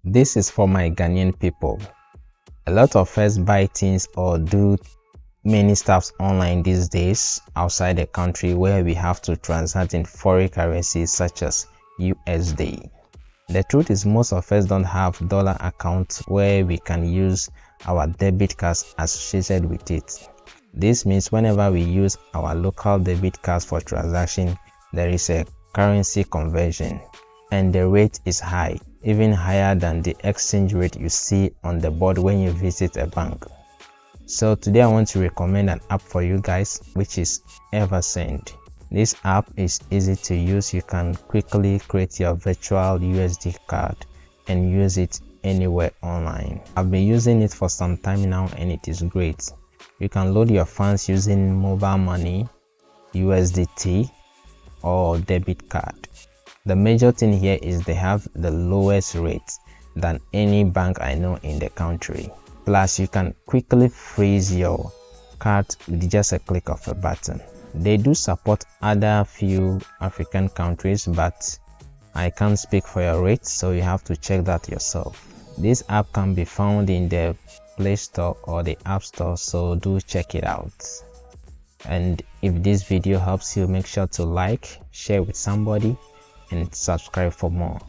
This is for my Ghanaian people. A lot of us buy things or do many stuffs online these days outside the country where we have to transact in foreign currencies such as USD. The truth is most of us don't have dollar accounts where we can use our debit cards associated with it. This means whenever we use our local debit cards for transaction, there is a currency conversion and the rate is high, even higher than the exchange rate you see on the board when you visit a bank. So today I want to recommend an app for you guys, which is Eversend. This app is easy to use. You can quickly create your virtual USD card and use it anywhere online. I've been using it for some time now and it is great. You can load your funds using mobile money, USDT or debit card. The major thing here is they have the lowest rates than any bank I know in the country. Plus you can quickly freeze your card with just a click of a button. They do support other few African countries, but I can't speak for your rates, so you have to check that yourself. This app can be found in the Play Store or the App Store, so do check it out. And if this video helps you, make sure to like, share with somebody and subscribe for more.